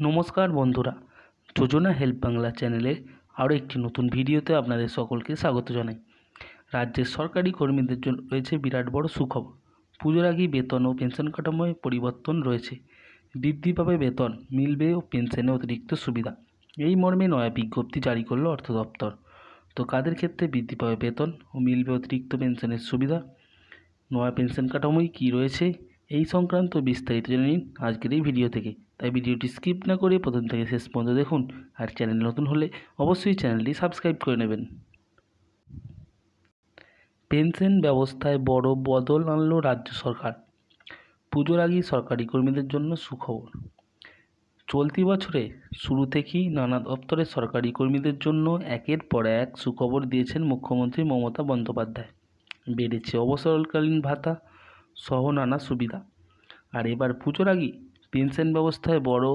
নমস্কার বন্ধুরা, যোজনা হেল্প বাংলা চ্যানেলে আরও একটি নতুন ভিডিওতে আপনাদের সকলকে স্বাগত জানাই। রাজ্যের সরকারি কর্মীদের জন্য রয়েছে বিরাট বড় সুখবর। পুজোর আগেই বেতন ও পেনশন কাঠামোয় পরিবর্তন রয়েছে। বৃদ্ধি পাবে বেতন, মিলবে ও পেনশনে অতিরিক্ত সুবিধা। এই মর্মে নয়া বিজ্ঞপ্তি জারি করল অর্থ দপ্তর। তো কাদের ক্ষেত্রে বৃদ্ধি পাবে বেতন ও মিলবে অতিরিক্ত পেনশনের সুবিধা, নয়া পেনশন কাঠামোয় কী রয়েছে, এই সংক্রান্ত বিস্তারিত জেনে নিন আজকের এই ভিডিও থেকে। তাই ভিডিওটি স্কিপ না করে প্রথম থেকে শেষ পর্যন্ত দেখুন। আর চ্যানেল নতুন হলে অবশ্যই চ্যানেলটি সাবস্ক্রাইব করে নেবেন। পেনশন ব্যবস্থায় বড় বদল আনলো রাজ্য সরকার। পুজোর আগেই সরকারি কর্মীদের জন্য সুখবর। চলতি বছরে শুরু থেকেই নানা দপ্তরের সরকারি কর্মীদের জন্য একের পর এক সুখবর দিয়েছেন মুখ্যমন্ত্রী মমতা বন্দ্যোপাধ্যায়। বেড়েছে অবসরকালীন ভাতা সহ নানা সুবিধা। আর এবার পুজোর আগেই পেনশন ব্যবস্থায় বড়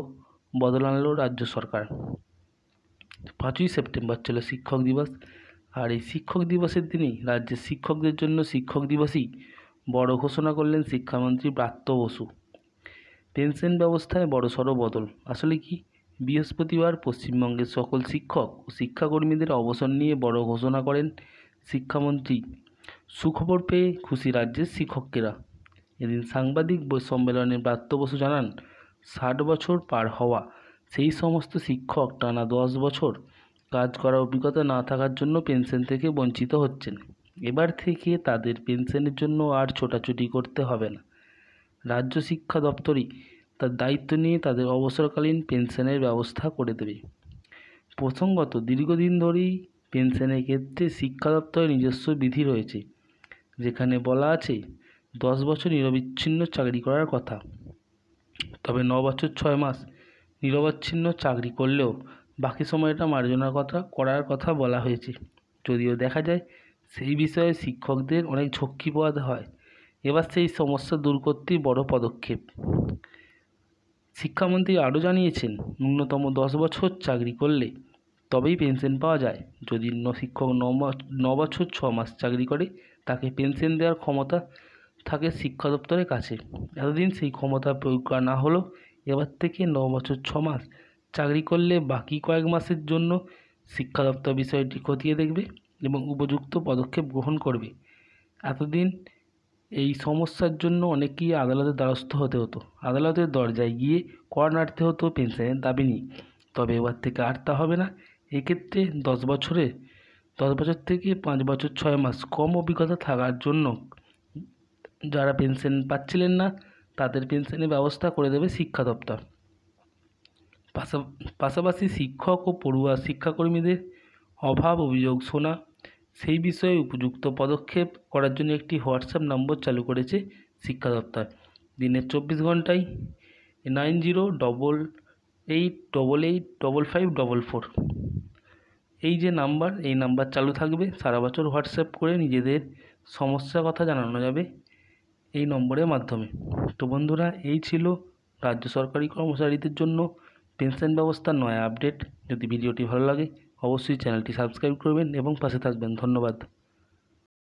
বদল আনলো রাজ্য সরকার। 5ই সেপ্টেম্বর ছিল শিক্ষক দিবস, আর এই শিক্ষক দিবসের দিনেই রাজ্যের শিক্ষকদের জন্য শিক্ষক দিবসই বড় ঘোষণা করলেন শিক্ষামন্ত্রী ব্রাত্য বসু। পেনশন ব্যবস্থায় বড়সড় বদল আসলে কি? বৃহস্পতিবার পশ্চিমবঙ্গের সকল শিক্ষক ও শিক্ষাকর্মীদের অবসর নিয়ে বড় ঘোষণা করেন শিক্ষামন্ত্রী। সুখবর পেয়ে খুশি রাজ্যের শিক্ষকেরা। এদিন সাংবাদিক সম্মেলনে ব্রাত্য বসু জানান, 60 বছর পার হওয়া সেই সমস্ত শিক্ষক টানা 10 বছর কাজ করার অভিজ্ঞতা না থাকার জন্য পেনশন থেকে বঞ্চিত হচ্ছেন। এবার থেকে তাদের পেনশনের জন্য আর ছোটাছুটি করতে হবে না। রাজ্য শিক্ষা দপ্তরই তার দায়িত্ব নিয়ে তাদের অবসরকালীন পেনশনের ব্যবস্থা করে দেবে। প্রসঙ্গত, দীর্ঘদিন ধরেই পেনশনের ক্ষেত্রে শিক্ষা দপ্তরের নিজস্ব বিধি রয়েছে, যেখানে বলা আছে 10 বছর নিরবিচ্ছিন্ন চাকরি করার কথা। তবে 9 বছর 6 মাস নিরবচ্ছিন্ন চাকরি করলেও বাকি সময়টা মার্জনার করার কথা বলা হয়েছে। যদিও দেখা যায় সেই বিষয়ে শিক্ষকদের অনেক ঝক্কি পোহাতে হয়। এবার সেই সমস্যা দূর করতেই বড় পদক্ষেপ। শিক্ষামন্ত্রী আরও জানিয়েছেন, ন্যূনতম 10 বছর চাকরি করলে তবেই পেনশন পাওয়া যায়। যদি শিক্ষক 9 বছর 6 মাস চাকরি করে, তাকে পেনশন দেওয়ার ক্ষমতা থাকে শিক্ষা দপ্তরের কাছে। এতদিন সেই ক্ষমতা প্রয়োগ করা না হলেও এবার থেকে 9 বছর 6 মাস চাকরি করলে বাকি কয়েক মাসের জন্য শিক্ষা দপ্তর বিষয়টি খতিয়ে দেখবে এবং উপযুক্ত পদক্ষেপ গ্রহণ করবে। এতদিন এই সমস্যার জন্য অনেকেই আদালতের দ্বারস্থ হতে হতো, আদালতের দরজায় গিয়ে কর নাড়তে হতো পেনশনের দাবি নিয়ে। তবে এবার থেকে আর তা হবে না। এক্ষেত্রে 10 বছর থেকে 5 বছর 6 মাস কম অভিজ্ঞতা থাকার জন্য যারা পেনশন পাচ্ছিলেন না, তাদের পেনশনের ব্যবস্থা করে দেবে শিক্ষা দপ্তর। পাশাপাশি শিক্ষক ও পড়ুয়া শিক্ষাকর্মীদের অভাব অভিযোগ শোনা, সেই বিষয়ে উপযুক্ত পদক্ষেপ করার জন্য একটি হোয়াটসঅ্যাপ নম্বর চালু করেছে শিক্ষা দপ্তর। দিনের 24 ঘন্টায় 9088885544 এই যে নাম্বার, এই নাম্বার চালু থাকবে। সারা বছর হোয়াটসঅ্যাপ করে নিজেদের সমস্যার কথা জানানো যাবে এই নম্বরের মাধ্যমে। তো বন্ধুরা, এই ছিল রাজ্য সরকারি কর্মচারীদের জন্য পেনশন ব্যবস্থার নয়া আপডেট। যদি ভিডিওটি ভালো লাগে অবশ্যই চ্যানেলটি সাবস্ক্রাইব করবেন এবং পাশে থাকবেন। ধন্যবাদ।